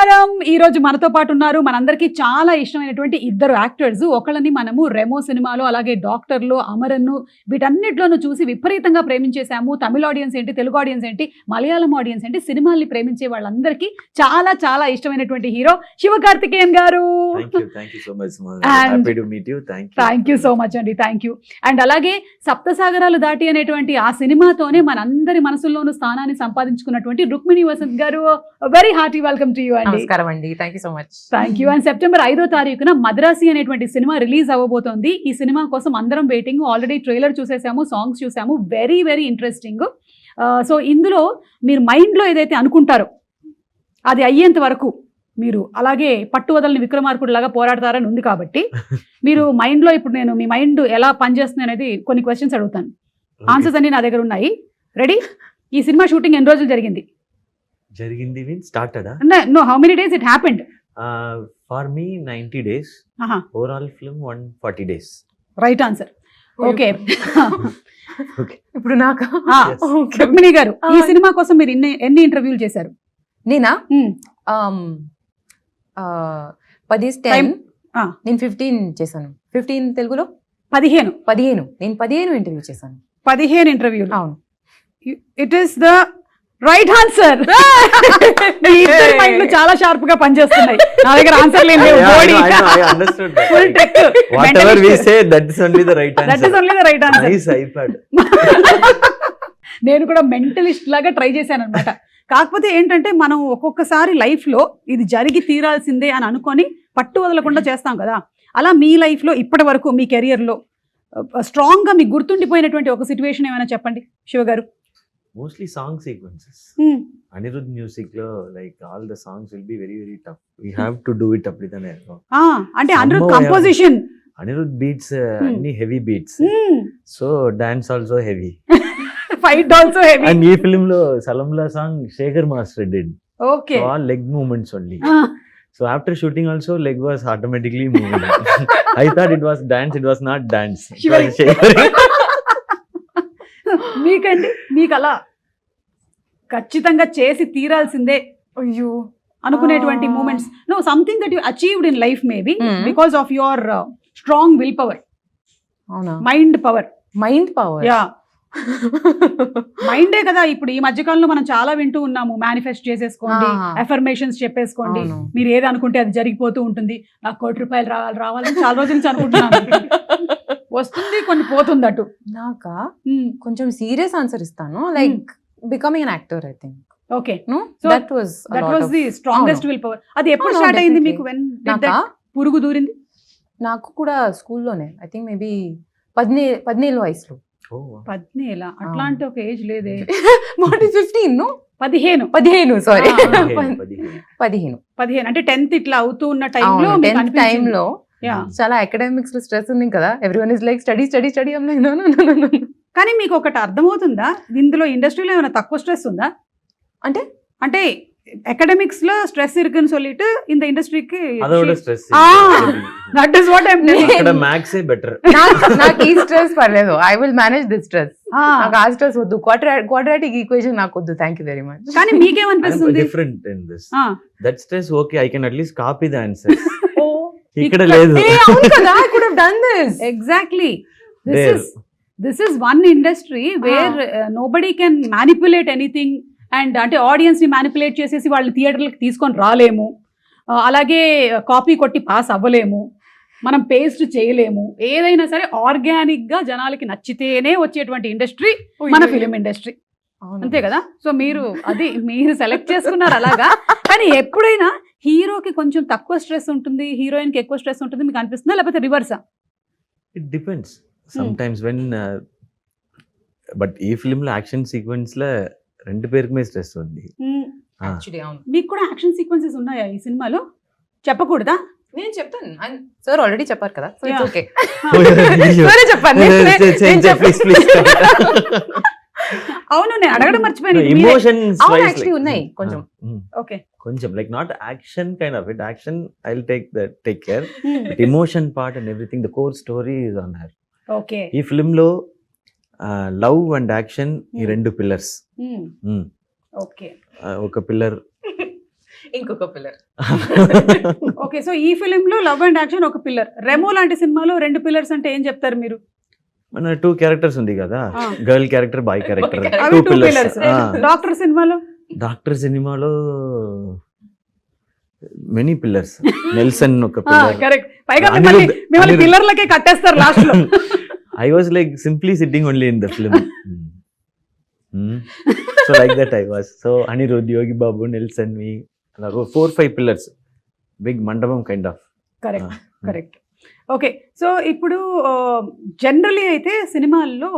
నమస్కారం. ఈ రోజు మనతో పాటు ఉన్నారు మనందరికీ చాలా ఇష్టమైనటువంటి ఇద్దరు యాక్టర్స్. ఒకళ్ళని మనము రెమో సినిమాలో, అలాగే డాక్టర్లో, అమరన్ను వీటన్నిటిలోనూ చూసి విపరీతంగా ప్రేమించేశాము. తమిళ ఆడియన్స్ ఏంటి, తెలుగు ఆడియన్స్ ఏంటి, మలయాళం ఆడియన్స్ ఏంటి, సినిమాల్ని ప్రేమించే వాళ్ళందరికీ చాలా చాలా ఇష్టమైనటువంటి హీరో శివకార్తికేయన్ గారు. Thank you so much. Happy to meet you. Thank you so much అండి. Thank you. అండ్ అలాగే సప్తసాగరాలు దాటి అనేటువంటి ఆ సినిమాతోనే మనందరి మనసుల్లోనూ స్థానాన్ని సంపాదించుకున్నటువంటి రుక్మిణి వసంత్ గారు, very hearty welcome to you అండి. నమస్కారం అండి. Thank you so much. Thank you. And September 5వ తారీఖున మద్రాసి అనేటువంటి సినిమా రిలీజ్ అవ్వబోతోంది. ఈ సినిమా కోసం అందరం వెయిటింగ్. ఆల్రెడీ ట్రైలర్ చూసేసాము, సాంగ్స్ చూసాము, వెరీ వెరీ ఇంట్రెస్టింగ్. సో ఇందులో మీరు మైండ్లో ఏదైతే అనుకుంటారో అది అయ్యేంత వరకు మీరు అలాగే పట్టు వదలని విక్రమార్కుడు లాగా పోరాడతారని ఉంది. కాబట్టి మీరు మైండ్లో ఇప్పుడు నేను మీ మైండ్ ఎలా పనిచేస్తుంది అనేది కొన్ని క్వశ్చన్స్ అడుగుతాను. ఆన్సర్స్ అన్ని నా దగ్గర ఉన్నాయి. రెడీ? ఈ సినిమా షూటింగ్ ఎన్ని రోజులు జరిగింది? Started? No, how many days it happened? For me, 90 days. Overall film, 140 days. Right answer. Okay. ఇప్పుడు నాకు రుక్మిణి గారు, ఈ సినిమా కోసం మీరు ఎన్ని ఇంటర్వ్యూలు చేశారు? నేనా 10 నేను 15 చేశాను. 15 తెలుగులో 15 నేను 15 ఇంటర్వ్యూ చేశాను. 15 ఇంటర్వ్యూలు. అవును. It is the right answer. చాలా షార్ప్ గా పనిచేస్తున్నాయి. నా దగ్గర ఆన్సర్ లేదు. I understood that. Full tech. Whatever we say, that is only the right answer. That is only the right answer. Nice iPad. నేను కూడా మెంటలిస్ట్ లాగా ట్రై చేశాను అనమాట. కాకపోతే ఏంటంటే మనం ఒక్కొక్కసారి లైఫ్లో ఇది జరిగి తీరాల్సిందే అని అనుకొని పట్టు వదలకుండా చేస్తాం కదా. అలా మీ లైఫ్లో ఇప్పటి వరకు మీ కెరియర్లో స్ట్రాంగ్గా మీకు గుర్తుండిపోయినటువంటి ఒక సిచ్యువేషన్ ఏమైనా చెప్పండి శివ గారు. Mostly song sequences. Anirudh music lo, like all the songs will be very very tough. We have to do it appadithane. Ante Anirudh composition, Anirudh beats any heavy beats. So dance also heavy. Fight also heavy. And ee film lo Salamla song Shekhar Master did. Okay. So all leg movements only. So after shooting also leg was automatically moving. I thought it was dance, it was not dance. It was Shekhar. మీకండి, మీకు అలా ఖచ్చితంగా చేసి తీరాల్సిందే అయ్యో అనుకునేటువంటి moments, no something that you achieved in life maybe because of your strong will power. అవునా? Mind power. Ya, మైండే కదా. ఇప్పుడు ఈ మధ్యకాలంలో మనం చాలా వింటూ ఉన్నాము, మేనిఫెస్ట్ చేసేసుకోండి, అఫర్మేషన్స్ చెప్పేసుకోండి, మీరు ఏది అనుకుంటే అది జరిగిపోతూ ఉంటుంది. నాకు ₹1 రావాలని చాలా రోజుల నుంచి అనుకుంటున్నాను. వస్తుంది, కొన్ని పోతుంది. అటు నాకా కొంచెం సీరియస్ ఆన్సర్ ఇస్తాను. Like becoming an actor, I think. Okay. So that was the strongest will power. అది ఎప్పుడు స్టార్ట్ అయింది మీకు? వెన్ పురుగు దూరింది? నాకు కూడా స్కూల్లోనే, ఐ థింక్ మేబీ 17 వయసులో. 17? అట్లాంటి ఒక ఏజ్ లేదే. 15 సారీ 15 అంటే 10th ఇట్లా అవుతూ ఉన్న టైంలో చాలా అకాడమిక్స్ లో స్ట్రెస్ ఉంది కదా. Everyone is like study study study. కానీ మీకు ఒకటి అర్థమవుతుందా, ఇందులో ఇండస్ట్రీలో ఏమైనా తక్కువ స్ట్రెస్ ఉందా? అంటే అంటే అకాడమిక్స్ లో స్ట్రెస్ இருக்குன்னு சொல்லிட்டு இந்த ఇండస్ట్రీకి అదొక stress. That is what I am telling. ఇక్కడ మ్యాథ్స్ ఏ బెటర్. నాకు ఈ స్ట్రెస్ పర్లేదు. I will manage this stress. నాకు ఆ స్ట్రెస్ వద్దు. క్వాడ్రాటిక్ ఈక్వేషన్ నాకు వద్దు. Thank you very much. కానీ మీకేమనిపిస్తుంది? Different in this. That stress okay, I can at least copy the answers. ఇక్కడ లేదు. అవును కదా, I could have done this. Exactly. This is one industry where nobody can manipulate anything. And అంటే ఆడియన్స్ని manipulate చేసేసి వాళ్ళు థియేటర్లకు తీసుకొని రాలేము, అలాగే కాపీ కొట్టి పాస్ అవ్వలేము, మనం పేస్ట్ చేయలేము. ఏదైనా సరే ఆర్గానిక్గా జనాలకి నచ్చితేనే వచ్చేటువంటి ఇండస్ట్రీ మన ఫిలిం ఇండస్ట్రీ. అంతే కదా? సో మీరు సెలెక్ట్ చేసుకున్నారు అలాగా. కానీ ఎప్పుడైనా హీరోకి కొంచెం తక్కువ స్ట్రెస్ ఉంటుంది, హీరోయిన్కి ఎక్కువ స్ట్రెస్ ఉంటుంది మీకు అనిపిస్తుందా, లేకపోతే రివర్సా? It depends sometimes when. But ఈ ఫిల్మ్లో యాక్షన్ సీక్వెన్స్లో 2 పేరుకి మీద స్ట్రెస్ ఉంది. మీకు కూడా యాక్షన్ సీక్వెన్సెస్ ఉన్నాయా ఈ సినిమాలో? చెప్పకూడదా? నేను చెప్తాను. సార్ ఆల్రెడీ చెప్పారు కదా. So it's okay. అవును, నేను అడగడం మర్చిపోయాను. ఎమోషన్స్ యాక్చువల్లీ ఉన్నాయి కొంచెం. ఓకే, కొంచెం like not action kind of it. Action I will take care, but emotion part and everything, the core story is on her. Okay. ఈ ఫిల్మ్ లో లవ్ అండ్ యాక్షన్ ఈ 2 పిల్లర్స్. ఓకే. ఒక pillar ఇంకొక pillar. Okay, so ఈ film లో love and action ఒక pillar, Remo లాంటి సినిమాలో 2 పిల్లర్స్ అంటే ఏం చెప్తారు మీరు? మన 2 క్యారెక్టర్స్ ఉంది కదా, గర్ల్ క్యారెక్టర్, బాయ్ క్యారెక్టర్, అవి 2 2 పిల్లర్స్. పిల్లర్స్. డాక్టర్ సినిమాలో? డాక్టర్ సినిమాలో మెనీ పిల్లర్స్. నెల్సన్ ఒక పిల్లర్. కరెక్ట్. పైగా మిమ్మల్ని పిల్లర్లకే కట్టేస్తారు లాస్ట్ లో. I was like simply sitting only in the film. So like that I was. So Anirudh, Yogi Babu, Nelson, me, 4-5 pillars. Big mandapam kind of. Correct correct. Okay, so ఇప్పుడు generally అయితే సినిమాల్లో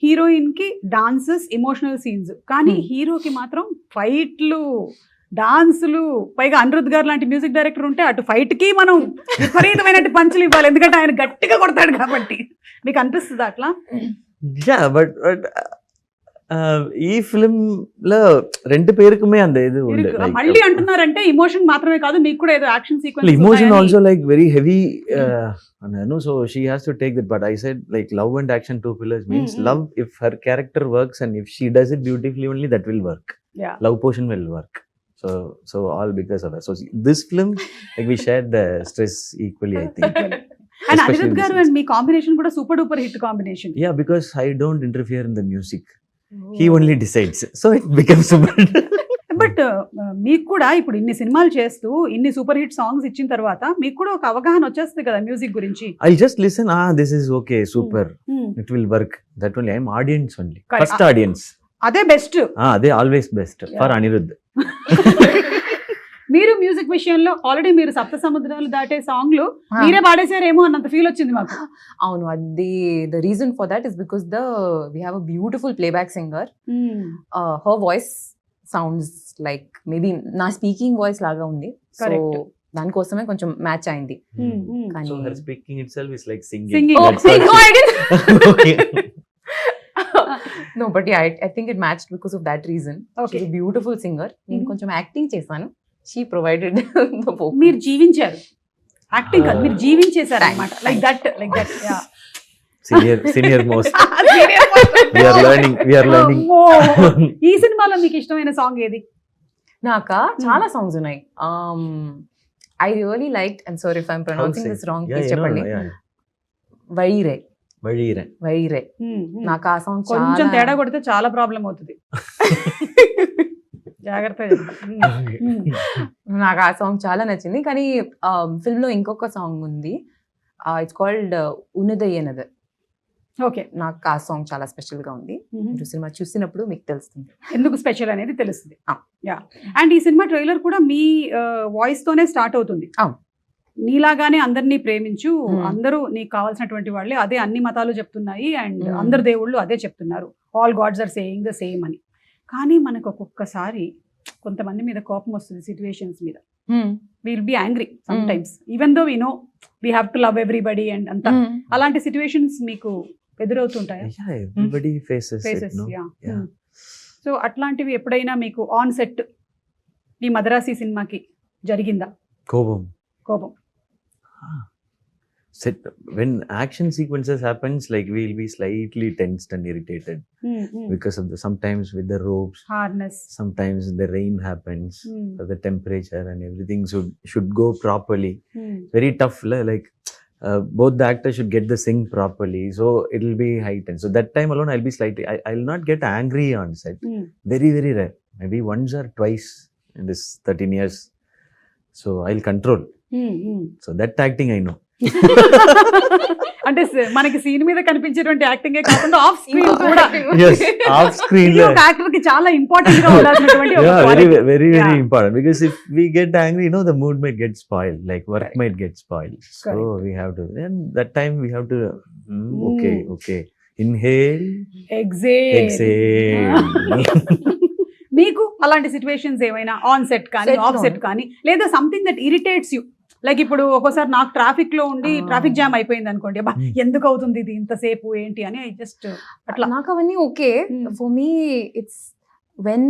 heroine కి dances, emotional scenes, కానీ హీరోకి మాత్రం ఫైట్లు, డాన్సులు, పైగా అనిరుద్ధ్ గారు లాంటి మ్యూజిక్ డైరెక్టర్ ఉంటే అటు ఫైట్ కి మనం విపరీతమైన పంచులు ఇవ్వాలి, ఎందుకంటే ఆయన గట్టిగా కొడతాడు కాబట్టి. మీకు అనిపిస్తుంది అట్లా? Yeah, but ఈ ఫిలిం లో 2 పేరుకుమే అంత ఇది ఉండే. మళ్ళీ అంటున్నారంటే ఇమోషన్ మాత్రమే కాదు, మీకు కూడా ఏదో action sequence. Emotion also like very heavy. No, so she has to take that. But I said like love and action 2 pillars means love. If her character works and if she does it beautifully, only that will work. Yeah. Love portion will work. So all because of that. So this film, like we shared the stress equally, I think. And Anirudh గారు and me combination కూడా super duper hit combination. Yeah, because I don't interfere in the music. He only decides. So it becomes super. But మీకు కూడా ఇప్పుడు ఇన్ని సినిమాలు చేస్తూ ఇన్ని super hit songs ఇచ్చిన తర్వాత మీకు కూడా ఒక అవగాహన వచ్చేస్తుంది కదా మ్యూజిక్ గురించి. I'll just listen. This is okay, super. It will work. That only I'm audience only. First audience. అదే బెస్ట్. అదే ఆల్వేస్ బెస్ట్ ఫర్ అనిరుద్ధ్. మీరు మ్యూజిక్ విషయంలో ఆల్రెడీ మీరు సప్త సముద్రాలు దాటే సాంగ్లు మీరే పాడేసారేమో అన్నంత ఫీల్ వచ్చింది మాకు. అవును, అది the reason for that is because we have a beautiful playback singer. Her voice sounds like maybe నా స్పీకింగ్ వాయిస్ లాగా ఉంది. సో దానికోసమే కొంచెం మ్యాచ్ అయింది. So her speaking itself is like singing. No, but yeah, I think it matched because of that reason. Okay. She's a beautiful singer. నేను కొంచెం acting చేశాను. She provided the vocal. మీరు జీవించారు, యాక్టింగ్ కాదు, మీరు జీవించేశారు అన్నమాట. Like that yeah. Senior most. We are learning. ఈ సినిమాలో మీకు ఇష్టమైన సాంగ్ ఏది? నాకా చాలా సాంగ్స్ ఉన్నాయి. I really liked, and sorry if I'm pronouncing this wrong, please చెప్పండి. వైరే. నాకు ఆ సాంగ్ కొంచెం తేడా కొడితే చాలా ప్రాబ్లం అవుతుంది. జాగ్రత్తగా. నాకు ఆ సాంగ్ చాలా నచ్చింది. కానీ ఫిల్మ్ లో ఇంకొక సాంగ్ ఉంది, ఇట్స్ కాల్డ్ ఉన్నదయ్యనద. ఓకే, నాకు ఆ సాంగ్ చాలా స్పెషల్ గా ఉంది. మీరు సినిమా చూసినప్పుడు మీకు తెలుస్తుంది ఎందుకు స్పెషల్ అనేది తెలుస్తుంది. యా, అండ్ ఈ సినిమా ట్రైలర్ కూడా మీ వాయిస్ తోనే స్టార్ట్ అవుతుంది. నీలాగానే అందరినీ ప్రేమించు, అందరూ నీకు కావాల్సినటువంటి వాళ్ళే, అదే అన్ని మతాలు చెప్తున్నాయి అండ్ అందరు దేవుళ్ళు అదే చెప్తున్నారు, all gods are saying the same అని. కానీ మనకు ఒక్కొక్కసారి కొంతమంది మీద కోపం వస్తుంది, సిచ్యువేషన్స్ మీద. Will be angry some times even though we know we have to love everybody and అంతా. అలాంటి సిచ్యువేషన్స్ మీకు ఎదురవుతుంటాయా? Everybody faces it, no? Yeah. So అట్లాంటివి ఎప్పుడైనా మీకు ఆన్ సెట్ ఈ మద్రాసి సినిమాకి జరిగిందా కోపం? set when action sequences happens, like we'll be slightly tensed and irritated because of the sometimes with the ropes, harness, sometimes the rain happens, the temperature and everything should go properly. Very tough, like both the actors should get the sync properly, so it'll be heightened. So that time alone I'll be slightly, I'll not get angry on set. Very rare, maybe once or twice in this 13 years, so I'll control. So that acting I know. అంటే మనకి scene మీద కనిపించేటువంటి యాక్టింగే కాకుండా off screen కూడా. Yes, off screen ఒక actor కి చాలా important గా ఉండాల్సినటువంటి ఒక quality. very important, because if we get angry, you know, the mood might get spoiled, like work might get spoiled. So we have to, and that time we have to okay, inhale, exhale. మీకు అలాంటి situations ఏమైనా on set కానీ of set కానీ, లేదా something that irritates you? Like ఇప్పుడు ఒక్కోసారి నాకు traffic లో ఉండి ట్రాఫిక్ జామ్ అయిపోయింది అనుకోండి, అబ్బా ఎందుకు అవుతుంది ఇది ఇంతసేపు ఏంటి అని, ఐ జస్ట్ అట్లా. నాకు అవన్నీ okay. For me it's when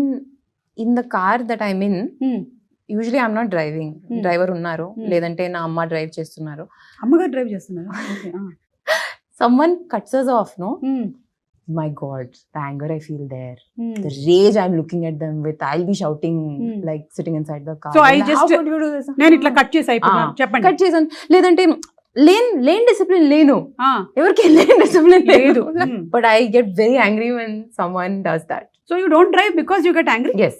in the car that I mean, usually I'm not driving, driver ఉన్నారు, లేదంటే నా అమ్మ డ్రైవ్ చేస్తున్నారు. అమ్మగారు డ్రైవ్ చేస్తున్నారు. Someone cuts us off, no? my God, the anger I feel there, the rage I'm looking at them with, I'll be shouting like sitting inside the car. So I How just- could you do this? నేను ఇట్లా cut చేసి అయిపోయాను చెప్పండి. Cut చేసాను. లేదంటే lane discipline లేను, ఆ, ఎవరికి లేన్ డిసిప్లిన్ లేదు. లేదు. But I get very angry when someone does that. So you don't drive because you get angry? Yes.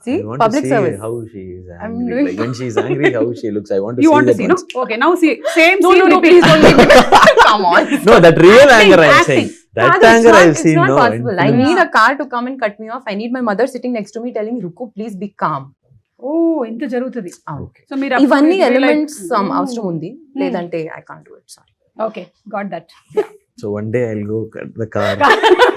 See, I want public to see service. how she is I'm angry. doing- Like when she's angry, how she looks. I want to You see want to that see, no? once. Okay, now see, same No, scene no, repeat. please don't make it. Come on. No, that real anger I'm Acting. saying. That Father, anger I've it's seen. not No, possible. I in need films. a car to come and cut me off. I need my mother sitting next to me telling me, Ruko, please be calm. ఓ ఇంత జరుగుతుంది. Okay. So మీరు ఇవన్నీ అప్పుడు elements like, అవసరం ఉంది, లేదంటే I can't do it. Sorry. Okay, got that. So one day I'll go cut the car.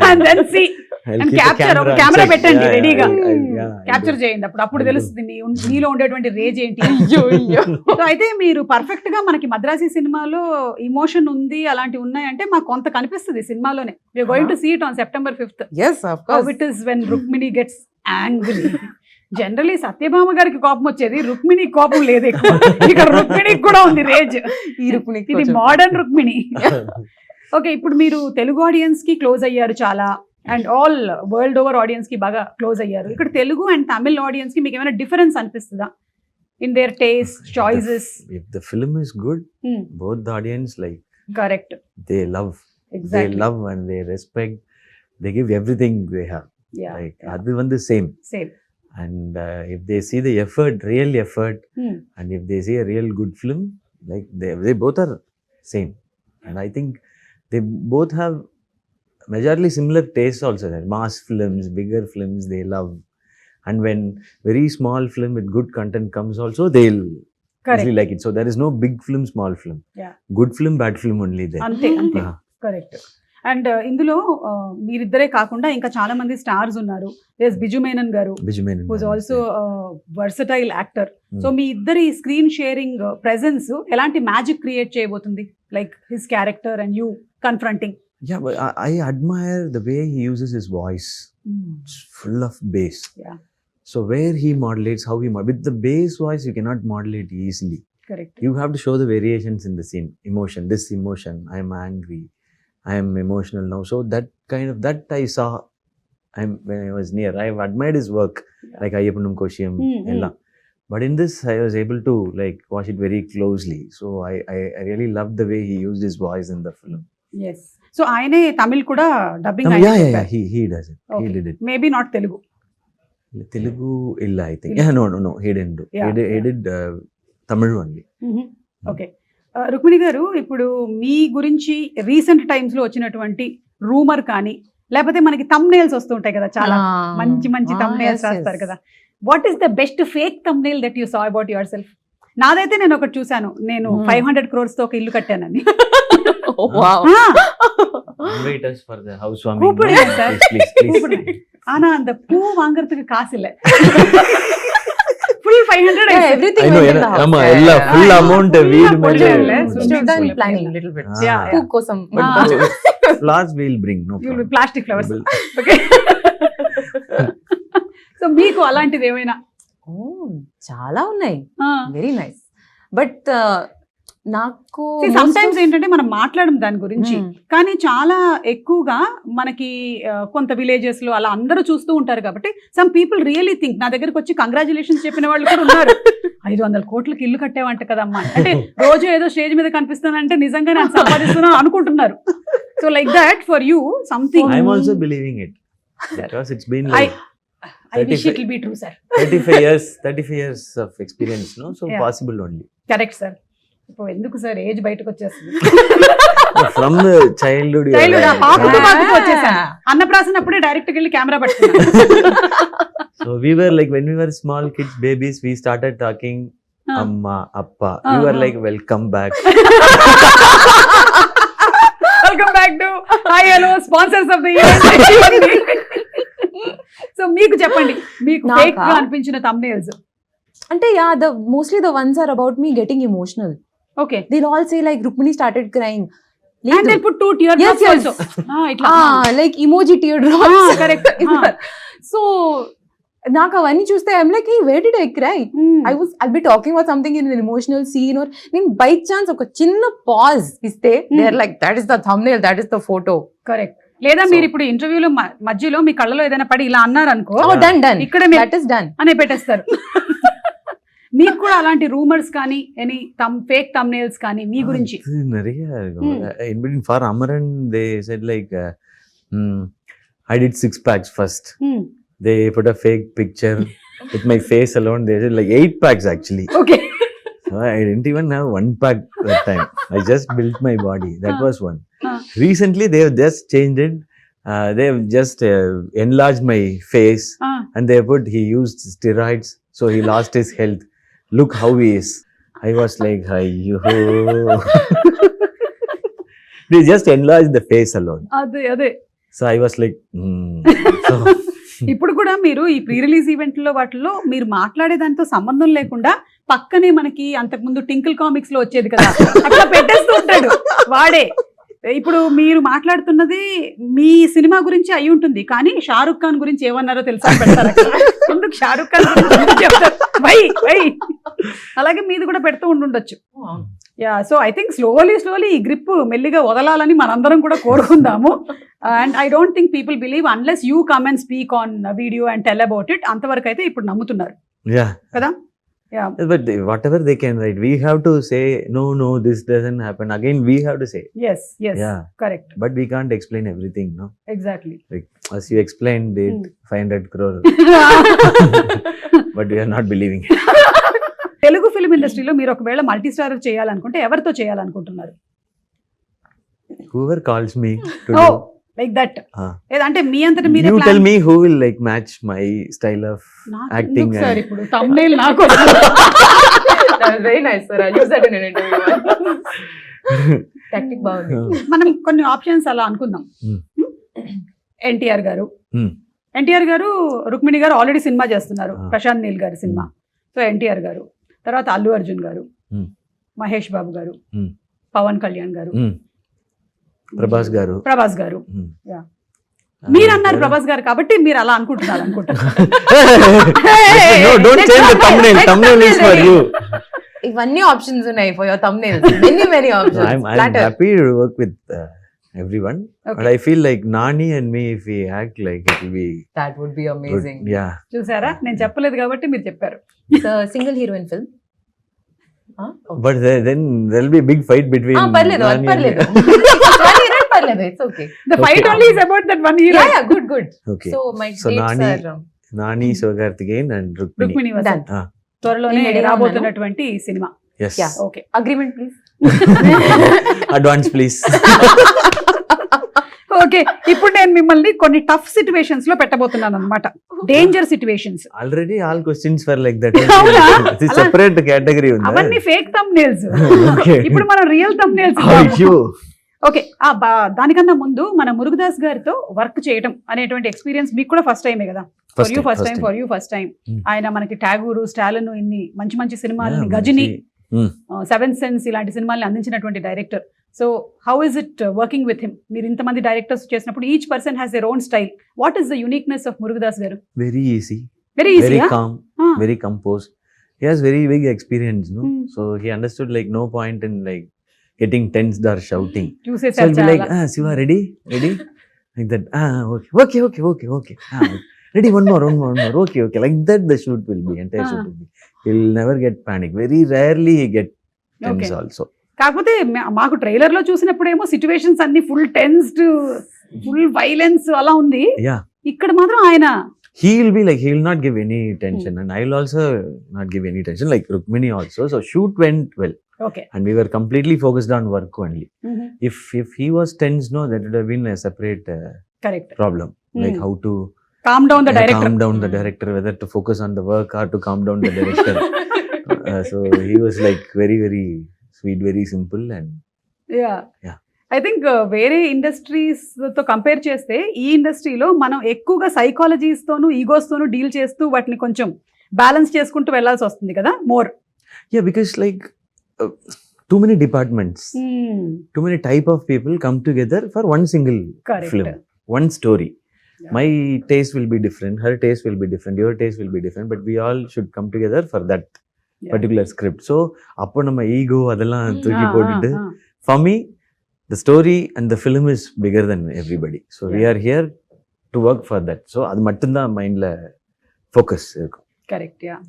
And then see, I'll and keep capture, the ఒక camera camera and check. పెట్టండి Yeah, రెడీగా. yeah, capture చేయండి, అప్పుడు I'll do. తెలుస్తుంది నీలో ఉండేటువంటి raise ఏంటి. అయ్యో. సో అయితే మీరు పర్ఫెక్ట్ గా మనకి మద్రాసి సినిమాలో ఇమోషన్ ఉంది అలాంటివి ఉన్నాయంటే మాకు కొంత కనిపిస్తుంది సినిమాలోనే. We're going to see it on September 5th. Yes, of How course. it is when Rukmini gets angry. Generally Satyabhama గారికి కోపం వచ్చేది, రుక్మిణి కోపం లేదు ఎక్కువ. ఇక్కడ రుక్మిణికి కూడా ఉంది రేజ్. ఈ రుక్మిణికి ఇది కొంచెం- మోడర్న్ రుక్మిణి. ఓకే, ఇప్పుడు మీరు తెలుగు ఆడియన్స్ కి క్లోజ్ అయ్యారు చాలా, and all world over audience కి బాగా క్లోజ్ అయ్యారు. ఇక్కడ తెలుగు అండ్ తమిళ్ ఆడియన్స్ కి మీకు ఏమైనా డిఫరెన్స్ అనిపిస్తుందా in there taste, choices? If the film is good, both the audience like correct, they love, they exactly, love and they respect. They give everything they have. Like adu vandu same. Same. And if they see the effort, real effort, and if they see a real good film, like they both are same. And I think they both have majorly similar tastes also. There mass films, bigger films they love, and when very small film with good content comes also, they'll correct, easily like it. So there is no big film, small film. Yeah. Good film, bad film only there. అంతే అంతే, Ah. Correct. And ఇందులో మీరిద్దరే కాకుండా ఇంకా చాలా మంది stars ఉన్నారు. There Biju Menon గారు, Biju Menon. Who's also versatile actor. Hmm. So మీ ఇద్దరి స్క్రీన్ షేరింగ్ ప్రెజెన్స్ ఎలాంటి మ్యాజిక్ క్రియేట్ చేయబోతుంది? Like his character and you confronting. Yeah, but I admire the way he uses his voice. It's full of bass. Yeah. So where he modulates, how he with the bass voice, you cannot modulate easily. Correct. You have to show the variations in the scene. Emotion, this emotion, I am angry, I am emotional now. So that kind of that I saw. When I was near, I have admired his work, Yeah. like Ayyapanam Koshiyam, ella. But in this, I was able to like watch it very closely. So I really loved the way he used his voice in the film. Yes. So ఆయనే తమిళ్ కూడా dubbing Yeah, he does it. He did it. Maybe not Telugu. Telugu illa, I think. Yeah, no, he didn't do. Yeah, He did Tamil only. Okay, Rukmini గారు, ఇప్పుడు మీ గురించి recent times లో వచ్చినటువంటి rumour కానీ, లేకపోతే మనకి thumbnails వస్తుంటాయి కదా, చాలా మంచి మంచి thumbnails రాస్తారు కదా. What is the best fake thumbnail that you saw about your self? నాదైతే నేను ఒకటి చూసాను, నేను 500 crores తో ఒక ఇల్లు కట్టానని. Invite us for the housewarming. கூப்பிடுங்க no? sir. Please. ஆனா அந்த பூ வாங்குறதுக்கு காசு இல்ல. full 500 Yeah, everything I know, went in the house. ama, Yeah, ella yeah, full yeah. amount Full weed amount mele. le. We've done Full planning full. little bit. Yeah, Poo kosam. But Ah. flowers we'll bring, no You problem. plastic flowers. We'll- okay. So మీకు అలాంటిది ఏమైనా? Oh, చాలా ఉన్నాయి. ఆ. Very nice. But నాకు some times ఏంటంటే మనం మాట్లాడడం దాని గురించి, కానీ చాలా ఎక్కువగా మనకి కొంత విలేజెస్ లో అలా అందరూ చూస్తూ ఉంటారు కాబట్టి సమ్ పీపుల్ రియలీ థింక్, నా దగ్గరకు వచ్చి కంగ్రాచులేషన్స్ చెప్పిన వాళ్ళు కూడా ఉన్నారు, 500 కోట్లకి ఇల్లు కట్టేవంట కదమ్మా, అంటే రోజు ఏదో స్టేజ్ మీద కనిపిస్తానంటే నిజంగా నేను సంపాదిస్తున్నాను అనుకుంటున్నారు. So like that for you something. I'm also believing it because it's been like I wish it will be true, sir. 35 years of experience, no? So Yeah. possible only. Correct sir. ఇప్పుడు ఎందుకు sir age బయటకు వచ్చేస్తుంది? From the childhood. you are Childhood, like- పాకుతూ పాకుతూ వచ్చేసాను. అన్నప్రాసన అప్పుడే direct వెళ్ళి కెమెరా పట్టుకున్నాను. So we were like, when we were small kids, babies, we started talking Amma, Appa. We were like, welcome back. Welcome back to hi hello sponsors of the year. So మీకు చెప్పండి, మీకు నాకా? Fake గా అనిపించిన thumbnails. అంటే yeah, the mostly the ones are about me getting emotional. Okay, They'll all say like Rukmini started crying. and they put 2 tear Yes, drops yes. also. ఇట్లా Like emoji teardrops. correct. So నాకు అవన్నీ చూస్తే I'm like, where did I cry? I'll be talking about something in an emotional scene, or నేను by chance ఒక చిన్న pause ఇస్తే they are like, that is the thumbnail, that is the photo. Correct. లేదా So- మీరు ఇప్పుడు ఇంటర్వ్యూలో మధ్యలో మీ కళ్ళలో ఏదైనా పడి ఇలా అన్నారు అనుకో, Oh, done. ఇక్కడ మీరు That is done. అనే పెట్టేస్తారు. మీకు కూడా అలాంటి రూమర్స్ కానీ ఎనీ ఫేక్ thumbnails కానీ మీ గురించి? அது நிறைய இருக்கும். In between for Amaran, they said like, I did 6 packs first. They put a fake picture with my face alone. They said like 8 packs actually. Okay. So I didn't even have 1 pack that time. I just built my body. That was one. Recently, they have just changed it. They have just enlarged my face, and they put he used steroids, so he lost his health. Look how he is. I was like, "Ayyo." They just enlarged the face alone. అదే So I was like, So, ఇప్పుడు కూడా మీరు ఈ pre release ఈవెంట్లో వాటిలో మీరు మాట్లాడే దాంతో సంబంధం లేకుండా పక్కనే మనకి అంతకుముందు టింకిల్ కామిక్స్ లో వచ్చేది కదా, అట్లా పెట్టేస్తూ ఉంటాడు వాడే. ఇప్పుడు మీరు మాట్లాడుతున్నది మీ సినిమా గురించి అయి ఉంటుంది, కానీ షారుఖ్ ఖాన్ గురించి ఏమన్నారో తెలుసా పెడతారు అక్కడ. ఎందుకు షారుఖ్ ఖాన్ గురించి ఎందుకు చెప్తారు? వై అలాగే మీది కూడా పెడుతూ ఉండుండొచ్చు. Ya, so I think slowly ఈ గ్రిప్ మెల్లిగా వదలాలని మనందరం కూడా కోరుకుందాము. And I don't think people believe unless you come and speak on video and tell about it. అంతవరకు అయితే ఇప్పుడు నమ్ముతున్నారు yeah. కదా. Ya, But whatever they can write, we have to say, no, this doesn't happen. Again, we have to say. Yes Yeah. Correct, But we can't explain everything, no? Exactly. Like, as you explained it, 500 crore, but we are not believing it. Telugu film ఇండస్ట్రీలో మీరు ఒకవేళ multi starrer చేయాలనుకుంటే ఎవరితో చేయాలనుకుంటున్నారు? Whoever calls me to oh do, like that. Ah. లేదంటే మీ అంతటా మీరే you plan- tell me who will like match my style of నాకు acting ఎందుకు సార్ and- ఇప్పుడు thumbnail నాకు That was very nice, sir. I'll use that in an interview. Tactic బాగుంది. మనం కొన్ని ఆప్షన్స్ అలా అనుకుందాం. Hmm. ఎన్టీఆర్ గారు, Hmm. ఎన్టీఆర్ గారు, రుక్మిణి గారు ఆల్రెడీ సినిమా చేస్తున్నారు, Ah. ప్రశాంత్ నీల్ గారి సినిమా. సో ఎన్టీఆర్ గారు, తర్వాత అల్లు అర్జున్ గారు, Hmm. మహేష్ బాబు గారు, Hmm. పవన్ కళ్యాణ్ గారు, ప్రభాస్ గారు. ప్రభాస్ గారు. Hmm. Yeah. మీరు అన్నారు ప్రభాస్ గారు కాబట్టి మీరు అలా అనుకుంటున్నారు అనుకుంటున్నారు. No, don't change the thumbnail. Thumbnail is for you. ఇవన్నీ ఆప్షన్స్ ఉన్నాయి for your thumbnails. Many options. I'm Platter. happy to work with everyone, but Okay. I feel like Nani and me, if we act like it will be That would be good. amazing. Yeah. చూసారా, నేను చెప్పలేదు కాబట్టి మీరు చెప్పారు. It's a single heroine film. Huh? Okay. But then there'll be a big fight between పర్లేదు, అది Nani and పర్లేదు. me. One heroine పర్లేదు. It's okay. The fight Okay. only is about that one hero. Yeah, good. Okay. So my So dates Nani, are Nani, Sivakarthikeyan and Rukmini. Rukmini Vasant done. Ah, త్వరలోనే నేను ready గా రాబోతున్నటువంటి cinema. yes. Yeah. Okay. Agreement, please. Advance, please. Okay, ఇప్పుడు నేను మిమ్మల్ని కొన్ని tough situations లో పెట్టబోతున్నాను అన్నమాట. Danger situations. Already all questions were like that. అవునా? It's a separate category. అవన్నీ ఫేక్ thumbnails. Okay. ఇప్పుడు మనం రియల్ thumbnails. Ayyo. ఓకే, దానికన్నా ముందు మన మురుగదాస్ గారితో వర్క్ చేయడం అనేటువంటి ఎక్స్పీరియన్స్ మీకు కూడా ఫస్ట్ టైమే కదా? For you first time. Hmm. ఆయన మనకి ట్యాగూరు, స్టాలిన్, ఇన్ని మంచి మంచి సినిమాలని, Yeah, Ghajini, Hmm. Seven sense ఇలాంటి సినిమాల్ని అందించినటువంటి director. So how is it working with him? మీరు ఇంతమంది డైరెక్టర్స్ చేసినప్పుడు each person has their own style. What is the uniqueness of Murugadoss garu? Very easy. Very Very easy. calm. Very composed. He has very big experience, no? Hmm. So he understood like no point in like getting tensed or shouting. So చూసేసారు he'll be like, చాలా. Siva, ready? Like that. Okay. Ready, one more. Okay. Like that the shoot will be, entire shoot will be. He'll never get panic. Very rarely he get tense Okay. also. కాకపోతే మాకు trailer లో చూసినప్పుడేమో situations అన్ని full tensed, full violence అలా ఉంది. Yeah. ఇక్కడ మాత్రం ఆయన He'll be like, he'll not give any tension. And I'll also not give any tension. Like Rukmini also. So shoot went well. Okay. And we were completely focused on work only. If he was tense, no, that would have been a separate correct. problem. Like how to calm down the director. calm down the director, whether to focus on the work or to calm down the director. So he was like very, very sweet, very simple, and Yeah. I think వేరే industries తో compare చేస్తే ఈ ఇండస్ట్రీలో మనం ఎక్కువగా psychologies తోను, egos తోను deal చేస్తూ వాటిని కొంచెం బ్యాలెన్స్ చేసుకుంటూ వెళ్లాల్సి వస్తుంది కదా, more. yeah, because like too many departments, too many type of people come together for one single Correct. film, one story. Yeah. My taste will be different, her taste will be different, your taste will be different, but we all should come together for that particular script. So appo nama ego adella thooki potittu, for me the story and the film is bigger than everybody. So we are here to work for that. So அது மட்டும்தான் மைண்ட்ல focus இருக்கும். Correct, yeah.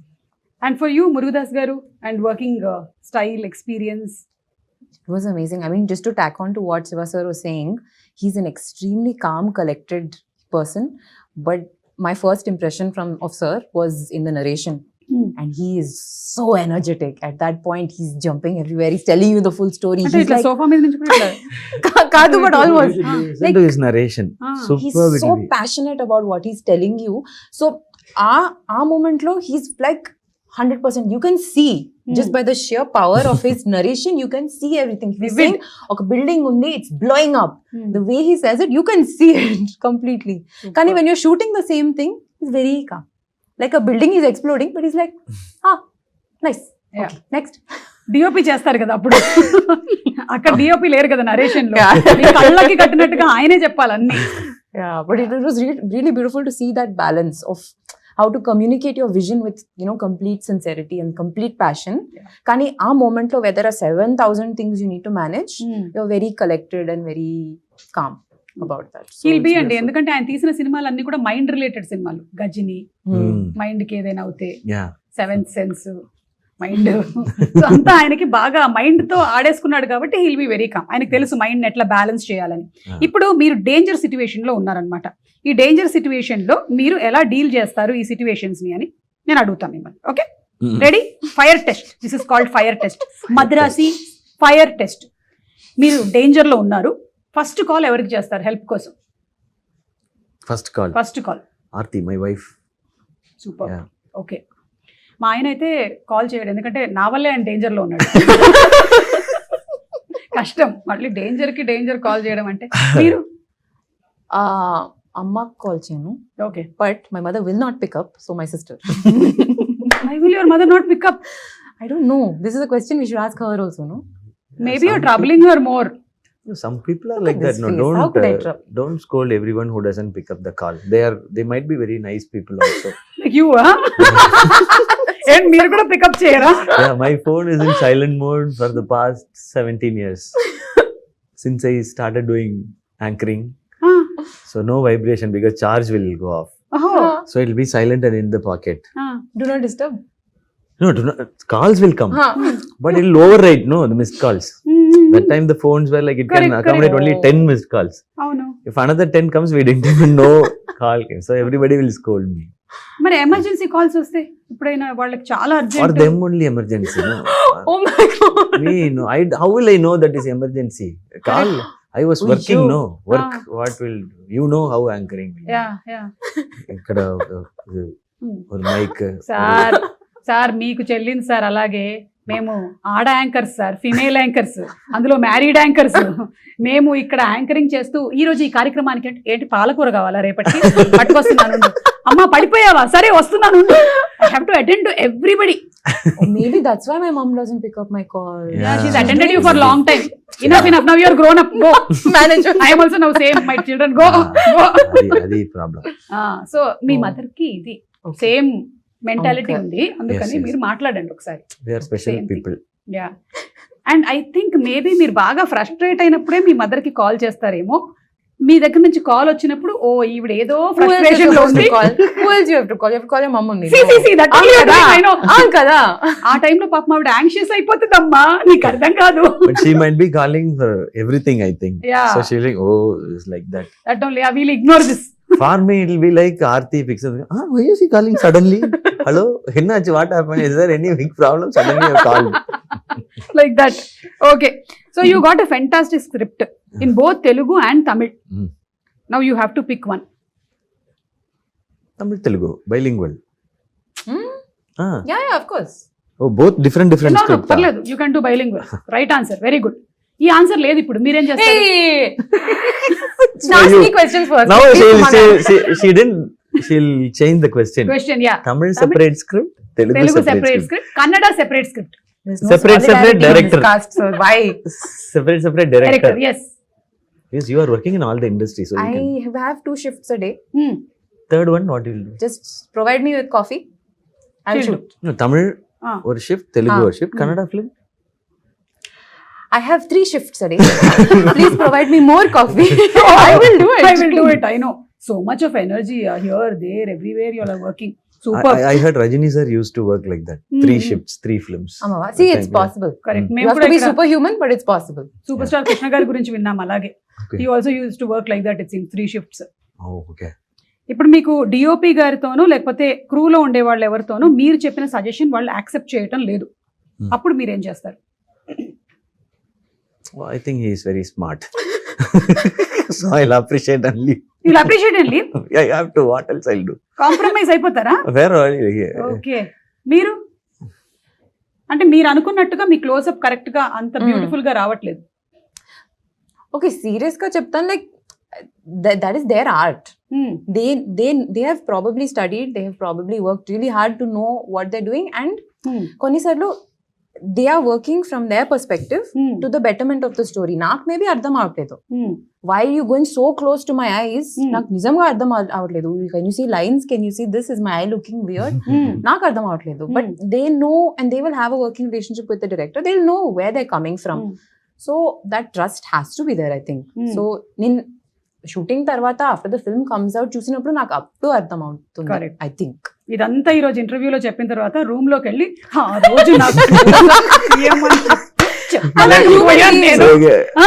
And for you, Murugadas garu, and working style experience. It was amazing. I mean, just to tack on to what Siva sir was saying, he's an extremely calm, collected person. But my first impression of sir was in the narration. And he is so energetic. At that point, he's jumping everywhere. He's telling you the full story. అంటే He's ఇట్లా like, sofa మీద నుంచి కూడా ఇట్లా. Kadu, but almost. Listen to his narration. He's Superb it so will be. passionate about what he's telling you. So, our moment lo, he's like 100%. You can see just by the sheer power of his narration, you can see everything. He's Vivid. saying, "Okay, building undi, it's blowing up." The way he says it, you can see it completely. Kani, when you're shooting the same thing, he's very calm. Like a building is exploding, but he's like, nice. Yeah. Okay, next. DOP చేస్తారు కదా అప్పుడు. అక్కడ DOP లేరు కదా narration లో. Yeah. మీ కళ్ళకి కట్టినట్టుగా ఆయనే చెప్పాలి అన్ని. Yeah, but it was really beautiful to see that balance of how to communicate your vision with, you know, complete sincerity and complete passion. Yeah. Kani, our moment lo, where there are 7,000 things you need to manage, you're very collected and very calm about that. So heal it's be అండి, beautiful. ఎందుకంటే ఆయన తీసిన సినిమాలు అన్ని కూడా mind related సినిమాలు. Ghajini, Hmm. Mind కి ఏదైనా అవుతే, Yeah. Seventh sense, mind. So అంతా ఆయనకి బాగా మైండ్ తో ఆడేసుకున్నాడు కాబట్టి హీల్ బి వెరీ కామ్. ఆయనకి తెలుసు మైండ్ ఎట్లా బ్యాలెన్స్ చేయాలని. Yeah. ఇప్పుడు మీరు డేంజర్ సిచ్యువేషన్ లో ఉన్నారనమాట. ఈ డేంజర్ సిచ్యువేషన్ లో మీరు ఎలా డీల్ చేస్తారు ఈ సిచ్యువేషన్స్ ని అని నేను అడుగుతాను మిమ్మల్ని. Okay, ready? Fire test. This is called fire test. Madrasi fire test. మీరు డేంజర్ లో ఉన్నారు. ఫస్ట్ కాల్ ఎవరికి చేస్తారు హెల్ప్ కోసం? First call. First call Aarti, my wife. Super. Yeah. Okay, మా ఆయన అయితే కాల్ చేయడు, ఎందుకంటే నా వల్లే ఆయన డేంజర్ లో ఉన్నాడు. కష్టం మళ్ళీ డేంజర్ కి డేంజర్ కాల్ చేయడం అంటే. మీరు? Amma call chenu, okay. but my mother will not pick up, so my sister. Why will your mother not pick up? I don't know. This is a question we should ask her also, no? Maybe you're troubling her more. Some people are Look like at that. this No, face. How could I trouble? don't scold everyone who doesn't pick up the call. They might be very nice people also. Like you, huh? And మీరు కూడా pickup చేయరా? Yeah, my phone is in silent mode for the past 17 years since I started doing anchoring. So no vibration because charge will go off. So it'll be silent and in the pocket. Do not disturb. No, do not, calls will come, Huh. but it'll override the missed calls. That time the phones were like it Correct, can accommodate correct. only 10 missed calls. అవును. If another 10 comes, we didn't even know call came. So everybody will scold me. మరి emergency calls వస్తే ఇప్పుడైనా వాళ్ళకి చాలా For urgent. them only emergency. No? Oh my god. Me, no. How will I know that is emergency? Call. I was Oh, working. you. No work. What will you know how anchoring? Yeah yeah. ఇక్కడ ఒక mic. Sir మీకు చెల్లింది sir. అలాగే మేము ఆడ anchors sir, female anchors, అందులో married anchors. మేము ఇక్కడ యాంకరింగ్ చేస్తూ ఈ రోజు ఈ కార్యక్రమానికి ఏంటి పాలకూర కావాలా రేపటికి పట్టుకొస్తున్నాను. అమ్మా పడిపోయావా? సరే వస్తున్నాను. I have to attend to everybody. Oh, maybe that's why my mom doesn't pick up my call. Yeah, she's attended you for long time. Enough. Now you are grown up. Go. Manager. I am also now same. My children go. అది problem. So మీ mother కి ఇది same mentality Okay. ఉంది, అందుకని Yes, yes. మీరు మాట్లాడండి ఒకసారి. They are special Same thing. people. Yeah. And I think maybe మీరు బాగా ఫ్రస్ట్రేట్ అయినప్పుడే మీ మదర్ కి కాల్ చేస్తారేమో. మీ దగ్గర నుంచి కాల్ వచ్చినప్పుడు ఓ ఈవిడ ఏదో Who else you ఫ్రస్ట్రేషన్ లో supposed ఉంది. to call? Who else you have to call? You have to call your mom only. See, see, see, that Ah, only you are kada. doing, I know. Ah, kada. ఆ టైంలో పాపం ఆవిడ anxious అయిపోతుందమ్మా, నీకు అర్థం కాదు. But she might be calling for everything, I think. Yeah. So she's like, oh, it's like that. That only, I will ignore this. For me, it'll be like Aarti picks up. Why is he calling suddenly? Hello? Hinnachi, what happened? Is there any big problem? Suddenly you called. Like that. Okay. So you got a fantastic script in both Telugu and Tamil. Mm. Now you have to pick one. Tamil Telugu, bilingual. Hmm? Ah. Yeah, of course. Oh, both different No, no, scripts. పర్లేదు. You can do bilingual. Right answer. Very good. ఈ answer లేదు ఇప్పుడు. మీరేం చేస్తారు? Hey! So Ask you- me questions first. Now Please, she'll Sumana. say, she didn't, she'll change the question. Question, yeah. Tamil separate script, Telugu Telugu separate separate script. script, Kannada separate script. There's no Separate solidarity in director. this cast, so why? Separate director. Director, yes. Yes, you are working in all the industries. So you can. I have 2 shifts a day. Third one, what will you do? Just provide me with coffee. I'll She'll shoot. No, Tamil Ah. or shift, Telugu Ah. or shift, Kannada film. I have 3 shifts a day. Please provide me more coffee. I will do it. I will do it. I know. So much of energy here, there, everywhere you all are working. Super. I heard Rajini sir used to work like that. 3 shifts, 3 films. Amma, see, it's Yeah. possible. Correct. You మేము have కూడా to be ఇక్కడ superhuman, but it's possible. Super star Krishna గారి గురించి విన్నాం అలాగే. Okay. He also used to work like that. It seems 3 shifts. Oh, okay. ఇప్పుడు మీకు DOP గారితోనూ లేకపోతే క్రూలో ఉండే వాళ్ళు ఎవరితోనూ మీరు చెప్పిన సజెషన్ వాళ్ళు యాక్సెప్ట్ చేయటం లేదు, అప్పుడు మీరు ఏం చేస్తారు? Well, I think he is very smart. So I'll appreciate and leave. వీళ్ళు అప్రిషియేట్ అండి, I have to. What else I'll do? Compromise అయిపోతారా? Where are you? ఓకే, మీరు అంటే మీరు అనుకున్నట్టుగా మీ క్లోజ్అప్ కరెక్ట్ గా అంత బ్యూటిఫుల్ గా రావట్లేదు. Okay, serious ka cheptan, like that is their art. They have probably studied, they have probably worked really hard to know what they're doing, and కొన్నిసార్లు they are working from their perspective to the betterment of the story. నాకు maybe అర్థం అవట్లేదు. Why are you going so close to my eyes? నాకు నిజంగా అర్థం అవట్లేదు. Can you see lines? Can you see this? Is my eye looking weird? నాకు అర్థం అవట్లేదు. But they know, and they will have a working relationship with the director. They'll know where they're coming from. So that trust has to be there, I think. So నేను shooting తర్వాత after the film comes out చూసినప్పుడు నాకు అప్పుడు అర్థం అవుతుంది. Correct. I think ఇదంతా ఈ రోజు ఇంటర్వ్యూలో చెప్పిన తర్వాత రూమ్ లోకి వెళ్ళి ఆ రోజు నాకు ఏమని చెప్పాలని నేను So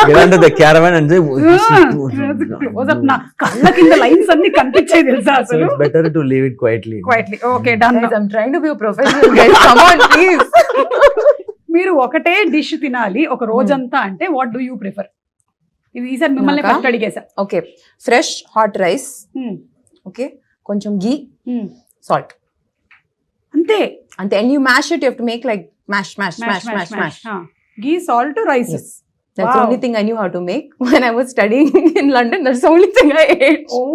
get onto the caravan and say, closeup నా కళ్ళ కింద లైన్స్ అన్ని కనిపించాయి తెలుసా so అసలు. it's better to leave it quietly. Quietly okay done. I'm trying to be a professional guys, come on please. మీరు ఒకటే డిష్ తినాలి ఒక రోజంతా అంటే వాట్ డూ యూ ప్రిఫర్? ఇది ఈసారి మిమ్మల్ని నాకా? ఫస్ట్ అడిగేసా. Okay, fresh hot rice, okay, కొంచెం గీ, సాల్ట్, అంతే. అంతే. And you mash it, you have to make like mash mash mash mash mash. Ghee, salt, rice. Yes. That's the Wow. only thing I knew how to make when I was studying in London. That's the only thing I ate. Oh,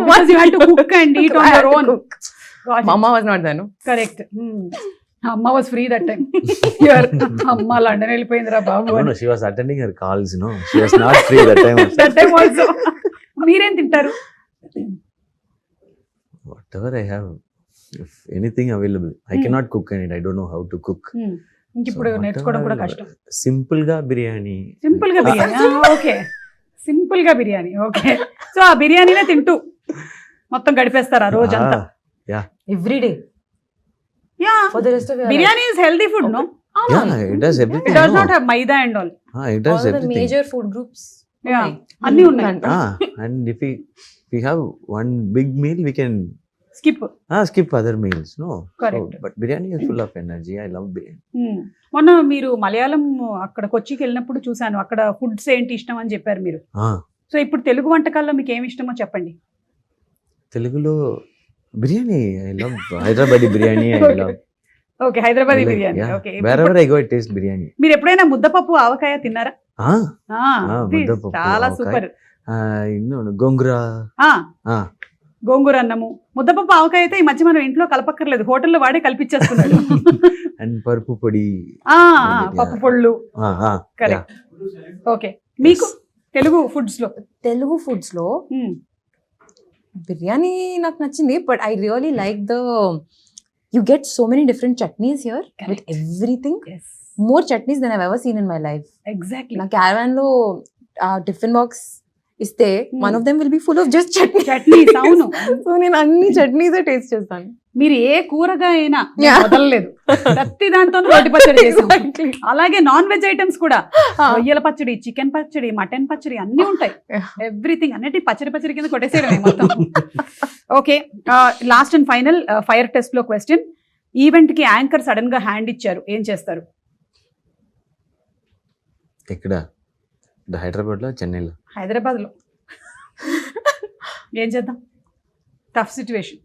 because you had to cook and eat on I had your to own. cook. Mama was not there, no? Correct. Amma was free that time. Here అమ్మ London వెళ్ళిపోయిందిరా బాబు. No, she was attending her calls, she was not free that time. That time also. మీరేం తింటారు? Whatever I have, if anything available. I cannot cook and I don't know how to cook. ఇంక ఇప్పుడు So నేర్చుకోవడం కూడా whatever, కష్టం. Simple గా biryani. Simple గా biryani. Okay, simple గా బిర్యానీ. ఓకే, సో ఆ బిర్యానీనే తింటూ మొత్తం గడిపేస్తారు ఆ రోజంతా. Every day. Yeah, For the rest of your life. Biryani is healthy food, no? Yeah, it does everything. It does not have maida and all. It does All the everything. major food groups. Yeah. Okay. అన్నీ ఉన్నాయి. And if we have one big meal, we can skip. skip other meals. No. Correct. But biryani is full of energy. I love biryani. మొన్న మీరు మలయాళం అక్కడ కొచ్చికి వెళ్ళినప్పుడు చూసాను, అక్కడ foods ఏంటి ఇష్టం అని చెప్పారు మీరు. సో ఇప్పుడు తెలుగు వంటకాల్లో మీకు ఏమి ఇష్టమో చెప్పండి. తెలుగులో biryani. I love Hyderabadi biryani. I love. Okay, Hyderabadi I like- biryani. yeah. Okay, Wherever I go, I taste biryani. మీరు ఎప్పుడైనా ముద్దపప్పు ఆవకాయ తిన్నారా? ఇది ముద్దపప్పు, చాలా ఆవకాయ. సూపర్. గోంగూర. గోంగూర అన్నము, ముద్దపప్పు ఆవకాయ అయితే ఈ మధ్య మనం ఇంట్లో కలపక్కర్లేదు, హోటల్లో వాడే కలిపించేస్తున్నాడు. అండ్ పరుపు పొడి. పప్పు పొళ్ళు. కరెక్ట్. ఓకే, మీకు తెలుగు ఫుడ్స్ లో? తెలుగు ఫుడ్స్ లో బిర్యానీ నాకు నచ్చింది, but I really like you get so many different chutneys here. Correct. With everything. Yes. More chutneys than I've ever seen in my life. Exactly. నా caravan లో టిఫిన్ బాక్స్ ఇస్తే one of them will be full of just chutney. Chutneys. అవును. So నేను అన్ని chutneys taste చేస్తాను. మీరు ఏ కూరగా అయినా Yeah. వదలలేదు, ప్రతి దాంతో రోటి పచ్చడి చేసాం. Exactly. అలాగే నాన్ వెజ్ ఐటమ్స్ కూడా, రొయ్యల పచ్చడి, చికెన్ పచ్చడి, మటన్ పచ్చడి అన్ని ఉంటాయి. ఎవ్రీథింగ్ అన్నిటి పచ్చడి కింద కొట్టేసేయడమే మొత్తం. Okay, last and final fire test లో క్వశ్చన్. ఈవెంట్ కి యాంకర్ సడన్ గా హ్యాండ్ ఇచ్చారు, ఏం చేస్తారు? ఎక్కడ? హైదరాబాద్ లో, చెన్నైలో? హైదరాబాద్ లో. ఏం చేద్దాం? Tough situation.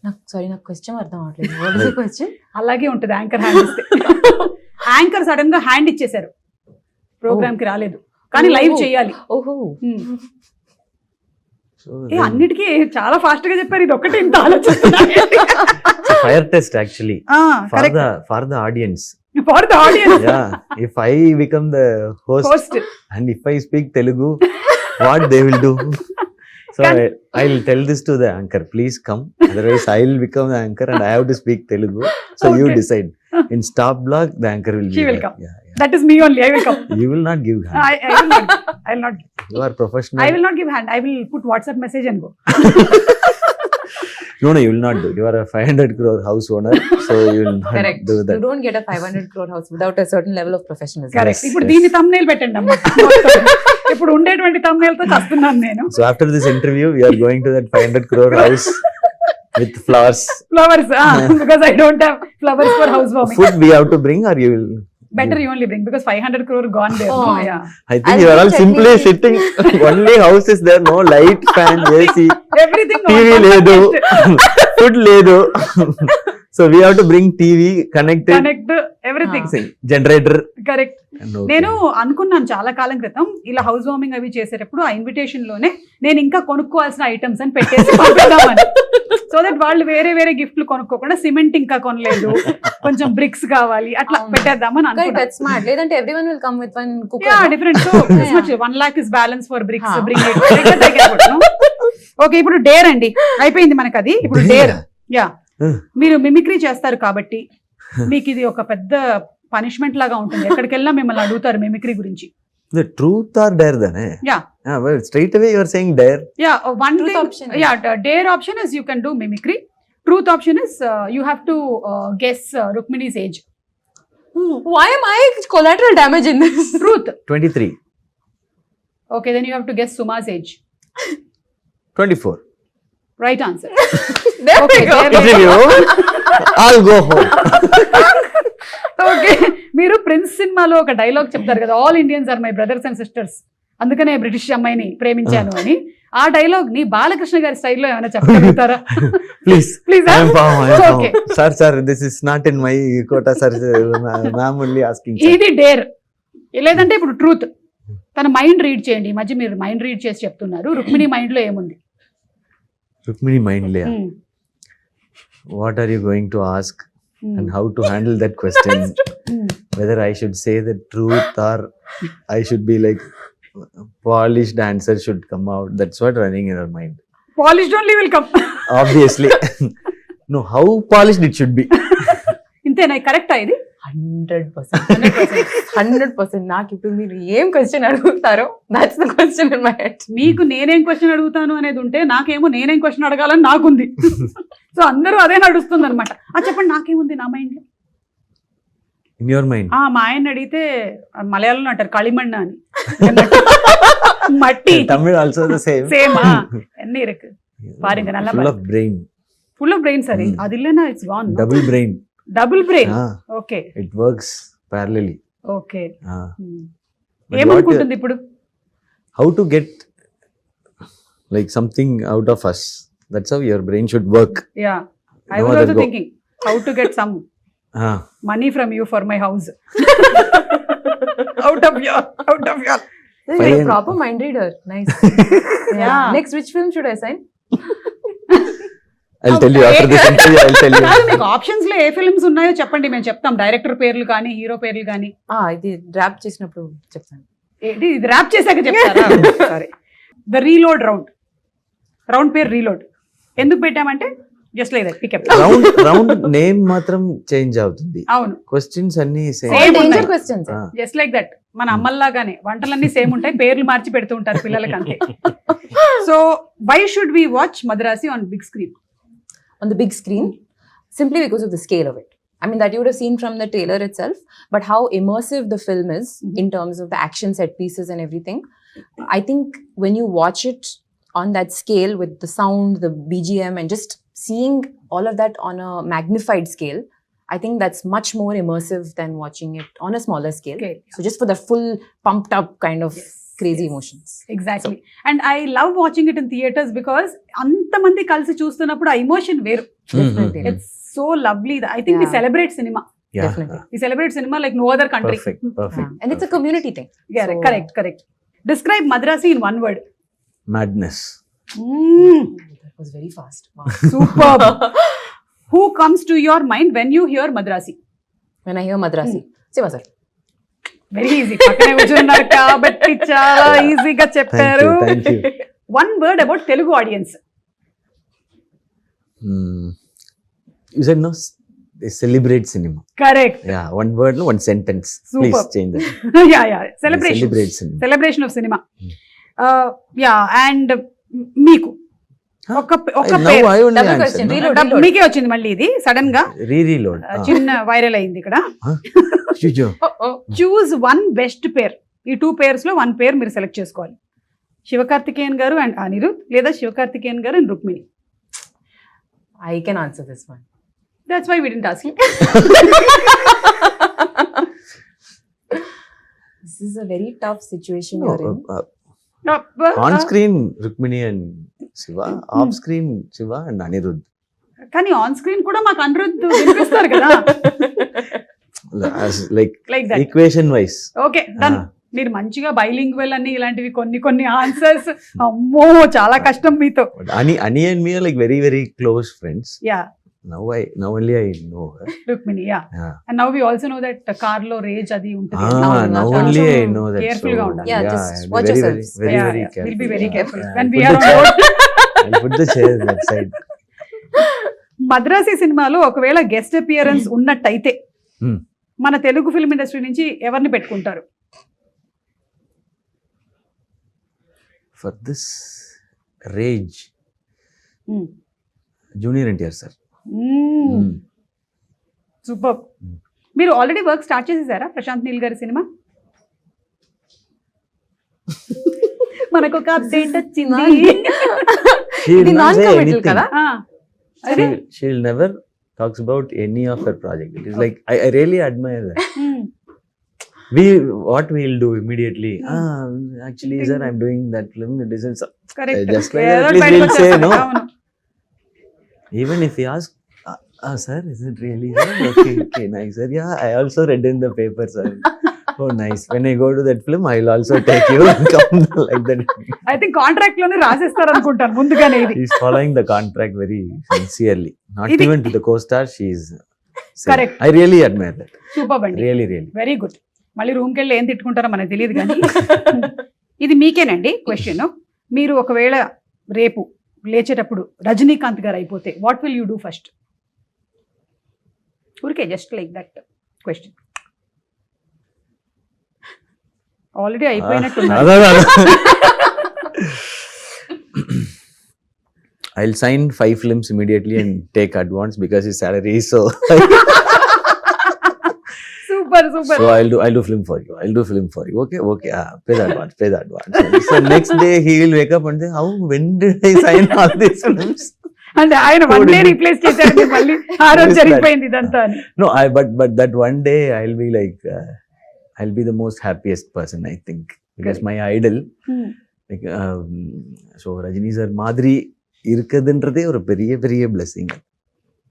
నాకు క్వశ్చన్ అర్థం అవ్వట్లేదు. క్వశ్చన్ అలాగే ఉంటుంది యాంకర్ హ్యాండ్ ఇస్తే. యాంకర్ సడన్ గా హ్యాండ్ ఇచ్చేసారు, ప్రోగ్రామ్ కి రాలేదు కానీ లైవ్ చేయాలి. ఓహో, అన్నిటికీ చాలా ఫాస్ట్ గా చెప్పారు, ఇది ఒకటి ఇంత ఆలోచిస్తున్నారు. Fire test actually for the audience. For the audience. If I become the host and if I speak Telugu, what they will do? So I'll tell this to the anchor, please come, otherwise I'll become the anchor and I have to speak Telugu. So you decide. In stop block, the anchor will be She will there. come. Yeah. That is me only. I will come. You will not give hand. I will not. I will not. You are professional. I will not give hand. I will put WhatsApp message and go. No, you will not do. You are a 500 crore house owner, so you will not Correct. do You that. don't get a 500 crore house without a certain level of professionalism. Correct. Yes, ఇప్పుడు yes. దీన్ని thumbnail పెట్టండి అమ్మా. ఇప్పుడు ఉండేటువంటి thumbnail తో చస్తున్నాను నేను. So after this interview, we are going to that 500 crore house with flowers. Flowers, because I don't have flowers for housewarming. Food we have to bring, or you will. Better you only bring because 500 crore gone there. Oh. No? Yeah. I think I'll you are all bring simply chutney. sitting. Only house is there, no light, fan, AC, Everything. TV ledu, food ledu. So we have to bring TV, connect it, Connect everything. generator. Correct. and okay. నేను అనుకున్నాను చాలా కాలం క్రితం ఇలా house warming అవి చేసేటప్పుడు ఆ invitation లోనే నేను ఇంకా కొనుక్కోవాల్సిన ఐటమ్స్ అని పెట్టేసి పంపిద్దామని. సో దట్ వాళ్ళు వేరే వేరే గిఫ్ట్లు కొనుక్కోకుండా సిమెంట్ ఇంకా కొనలేదు, కొంచెం బ్రిక్స్ కావాలి, అట్లా పెట్టేద్దామని Correct, అనుకున్నాను. that's smart. లేదంటే everyone will come with one cooker. Yeah, no? different. So this much 1 lakh is balance for bricks. Huh. Bring it. Like that I can put, no? Okay, ఇప్పుడు dare అండి, అయిపోయింది మనకి అది. ఇప్పుడు dare. Yeah, మీరు mimicry చేస్తారు కాబట్టి మీకు ఇది ఒక పెద్ద పనిష్మెంట్ లాగా ఉంటుంది. ఎక్కడికి వెళ్ళినా మిమ్మల్ని అడుగుతారు మిమిక్రీ గురించి. The truth or dare then? Yeah. Well, straight away you are saying dare. Yeah, one Truth thing. option. Yeah, dare option is you can do mimicry. Truth option is you have to guess Rukmini's age. Why am I collateral damage in this? Truth. 23, Okay, then you have to guess Suma's age. 24. Right answer. There Okay, we go. there we Interview. I'll go home. Okay, మీరు Prince సినిమాలో ఒక dialogue చెప్తారు కదా, all Indians are my brothers and sisters, అందుకనే British అమ్మాయిని ప్రేమించాను అని. ఆ డైలాగ్ ని బాలకృష్ణ గారి స్టైల్లో ఏమైనా చెప్పగలుగుతారా? Please. Please, I am found. Okay. Sir, this is not in my quota, sir. Ma'am only asking. Sir. ఇది డేర్. లేదంటే ఇప్పుడు ట్రూత్. తన మైండ్ రీడ్ చేయండి. ఈ మధ్య మీరు మైండ్ రీడ్ చేసి చెప్తున్నారు. రుక్మిణి మైండ్ లో ఏముంది? Rukmini mind layer. Hmm. What are you going to ask Hmm. and how to handle that question? Hmm. Whether I should say the truth or I should be like polished answer should come out. That's what running in our mind. Polished only will come. Obviously. No, how polished it should be. ఇంతేనా? కరెక్టా ఇది? 100%. 100%. నాకు ఇప్పుడు మీరు ఏం question అడుగుతారో that's the question in my head. మీకు నేనేం క్వశ్చన్ అడుగుతాను అనేది ఉంటే, నాకేమో నేనేం క్వశ్చన్ అడగాలని నాకుంది. సో అందరూ అదే నడుస్తుంది అనమాట. చెప్పండి, నాకేముంది నా మైండ్ లో? In your mind. మా ఆయన అడిగితే మలయాళంలో అంటారు களிமண் అని. మట్టి. Tamil also the same. Same. ఎన్ని ఇருக்கு பாருங்க, நல்லா Full of brain. Full of brain. సరే, అది இல்லனா it's gone. Double brain. Double brain. Ah, okay it works parallelly. Okay. Ah. But ఏమనుకుంటుంది ఇప్పుడు? how to get like something out of us. That's how your brain should work. Yeah, I No was other also go. Thinking how to get some Ah. Money from you for my house. Out of your You're a proper mind reader. Nice. Yeah. Next, which film should I sign? I'll tell you after this interview. I'll tell you. కాదు, మీకు options లో ఏ films ఉన్నాయో చెప్పండి, మేము చెప్తాం. Director పేర్లు కానీ, hero పేర్లు కానీ. ఇది డ్రాప్ చేసినప్పుడు చెప్తాను. ఏంటి ఇది ర్యాప్ చేశాక చెప్తారా? సారీ. ద రీలోడ్ రౌండ్ పేరు రీలోడ్. ఎందుకు పెట్టామంటే just like that pickup. Round name మాత్రం చేంజ్ అవుతుంది. అవును, క్వశ్చన్స్ అన్ని Same Danger ఉన్నాయి. questions. Just like that. మన అమ్మల్లాగానే వంటలన్నీ సేమ్ ఉంటాయి, పేర్లు మార్చి పెడుతూ ఉంటారు పిల్లలకి, అంతే. So why should we watch Madrasi on big screen? On the big screen, simply because of the scale of it. I mean, that you would have seen from the trailer itself, but how immersive the film is in terms of the action set pieces and everything. I think when you watch it on that scale with the sound, the BGM, and just seeing all of that on a magnified scale, I think that's much more immersive than watching it on a smaller scale. Okay. So just for the full pumped up kind of crazy emotions. Exactly. And I love watching it in theatres because అంతమంది కలిసి చూస్తున్నప్పుడు ఆ emotion వేరు. Definitely. It's so lovely. I think we Yeah. Celebrate cinema. Yeah. Definitely. We celebrate cinema like no other country. Perfect. Perfect. And it's a community thing. So- correct. Describe Madrasi in one word. Madness. That was very fast. Wow. Super. Who comes to your mind when you hear Madrasi? When I hear Madrasi, Siva sir. Very easy. పక్కనే కూర్చున్నారు కాబట్టి చాలా ఈజీగా Thank చెప్పారు. you. Thank you. One word about Telugu audience. You said no. they celebrate cinema. Correct. Yeah, one word, no, one sentence. Please Superb. change that. Yeah They celebration celebrate cinema. Celebration of cinema. Hmm. Yeah and మీకు Huh? ఒక Now పేరు I only Double answer. question. No? Reload. మీకే వచ్చింది మళ్ళీ ఇది sudden గా Reload. చిన్న viral అయింది ఇక్కడ. Chujo. చూజ్ వన్ బెస్ట్ పేర్. ఈ 2 పేర్స్ లో 1 పేర్ మీరు సెలెక్ట్ చేసుకోవాలి. శివకార్తికేయన్ గారు అండ్ అనిరుద్, లేదా Sivakarthikeyan garu and Rukmini. I can answer this one. That's why we didn't ask you. This is a very tough situation No, you're in. on screen Rukmini and Shiva, off screen Shiva and Anirudh. కానీ on screen కూడా మాకు అనిరుద్ వినిపిస్తారు కదా. As like like that. equation wise. Okay done. మీరు మంచిగా bilingual అని ఇలాంటివి కొన్ని ఆన్సర్స్. అమ్మో చాలా కష్టం మీతో. But Ani and me are like very very close friends. Yeah Now only I know her. Rukmini. Yeah Yeah. And now we also know that car లో రేజ్ అది ఉంటుంది. Now only I know that. Careful గా ఉండాలి. Yeah, just I'll be watch very, yourselves. very, Yeah, very yeah. careful. We'll be very careful Yeah, when I'll we put are the on chair- board. I'll put the chairs that side. Madrasi సినిమాలో ఒకవేళ guest appearance ఉన్నట్టయితే Hmm. మన Telugu film industry నుంచి ఎవరిని పెట్టుకుంటారు? For this rage, Junior NTR sir. Super. మీరు already work start చేసేసారా ప్రశాంత్ నీల్ గారి సినిమా? మనకు ఒక అప్డేట్ వచ్చింది. She'll ఇది not non say committal anything. కదా? అదే She'll never talks about any of her project. It is like I really admire that. What we'll do immediately. Actually, sir, I'm doing that film. It isn't. Correct. Just like that, at least we'll say no. Even if he asks, sir, is it really? Sir? Okay, nice, sir. Yeah, I also read in the paper, sir. Oh, nice. When I go to that film, I'll also take you and come like that. I think contract లోనే రాసేస్తారు అనుకుంటాను ముందుగానే ఇది. He's following the contract very sincerely. Not Idi- even to the co-star, she's saying. Correct. I really admire that. Super అండి. Really. Very good. మళ్ళీ రూమ్కి వెళ్ళి ఏం తిట్టుకుంటారో మనకు తెలియదు కానీ ఇది మీకేనండి క్వశ్చన్. మీరు ఒకవేళ రేపు లేచేటప్పుడు రజనీకాంత్ గారు అయిపోతే what will you do first? ఊరికే just like that question. Already అయిపోయినట్టున్నారు. I'll sign 5 films immediately and take advance because his salary is so. Super super. So I'll do film for you. Okay. Pay the advance. So next day he will wake up and say, when did I sign all these films? అంటే ఆయన one day replace చేశారు మళ్ళీ. ఆ రోజు జరిగిపోయింది ఇదంతా అని. No, but that one day I'll be like, I'll be the most happiest person, I think, because my idol, like, so Rajini sir Madri irukadன்றதே ஒரு பெரிய blessing.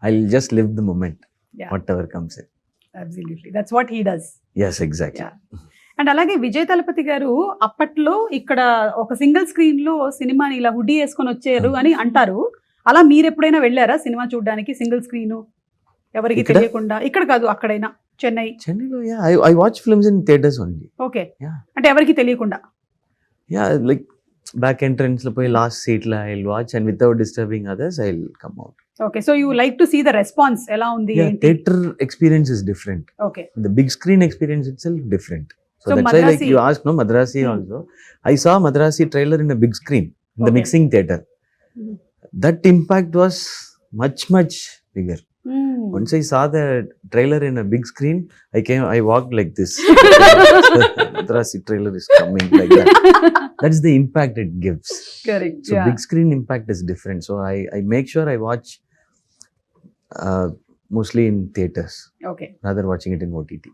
I'll just live the moment, Yeah. whatever comes in. Absolutely. That's what he does. Yes, exactly. Yeah. And అలాగే విజయ్ తలపతి గారు అప్పట్లో ఇక్కడ ఒక single screen లో సినిమాని ఇలా హుడ్డీ వేసుకొని వచ్చారు అని అంటారు. అలా మీరు ఎప్పుడైనా వెళ్ళారా సినిమా చూడడానికి సింగిల్ స్క్రీన్ ఎవరికి ఇక్కడ? తెలియకుండా? ఇక్కడ కాదు అక్కడైనా Chennai. Chennai, yeah, I watch films in theaters only. Okay. Yeah. అంటే ఎవరికి తెలియకుండా. Yeah, like back entrance lo poi last seat la I'll watch and without disturbing others I'll come out. Okay. So you like to see the response ఎలా ఉంది Yeah, ఏంటి? theater experience is different. Okay. The big screen experience itself different. So So that's why, like Madrasi- you asked, no, Madrasi also. I saw Madrasi trailer in a big screen, in the Okay. mixing theater. That impact was much bigger. Once I saw the trailer in a big screen, I walked like this. Madrasi trailer is coming like that. That's the impact it gives. Correct. So big screen impact is different. So I make sure I watch mostly in theaters okay. rather watching it in OTT.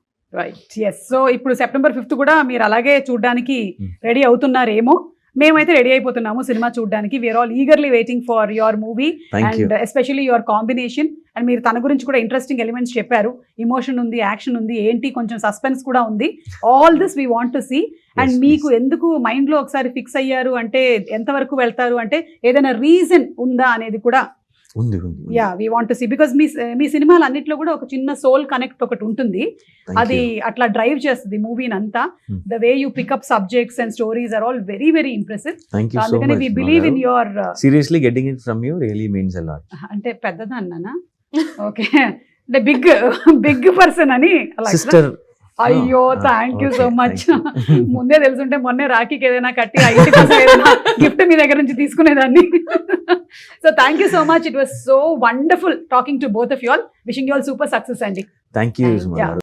Right. Yes. So ఇప్పుడు September 5th కూడా మీరు అలాగే చూడడానికి Hmm. Ready అవుతున్నారేమో. మేమైతే ready అయిపోతున్నాము cinema చూడడానికి. We're all eagerly waiting for your movie Thank you. And especially your combination. అండ్ మీరు తన గురించి కూడా ఇంట్రెస్టింగ్ ఎలిమెంట్స్ చెప్పారు. ఇమోషన్ ఉంది, యాక్షన్ ఉంది, ఏంటి కొంచెం సస్పెన్స్ కూడా ఉంది. All this we want to see. And Yes, మీకు please. ఎందుకు మైండ్ లో ఒకసారి ఫిక్స్ అయ్యారు అంటే ఎంతవరకు వెళ్తారు అంటే ఏదైనా రీజన్ ఉందా అనేది కూడా ఉంది. Yeah we want to see. Because మీ సినిమాలు అన్నిట్లో కూడా ఒక చిన్న సోల్ కనెక్ట్ ఒకటి ఉంటుంది. Thank అది you. అట్లా డ్రైవ్ చేస్తుంది మూవీని అంతా. Hmm. The way you pick up subjects and stories are all very very impressive. Thank you so అందుకని much. We believe in Madhav. Your Seriously, getting it from you really means a lot. అంటే పెద్దదా అన్నానా? Okay. అంటే big person అని అలా. Sister. అయ్యో Oh, thank you so okay, much. thank you. ముందే తెలుసుంటే మొన్నే రాఖీకి ఏదైనా కట్టి ఆ ఇంటి కోసం ఏదైనా గిఫ్ట్ మీ దగ్గర నుంచి తీసుకునేదాన్ని. So thank you so much. It was so wonderful talking to both of you all. Wishing you all super success అండి. Thank you, Thank Isma. you.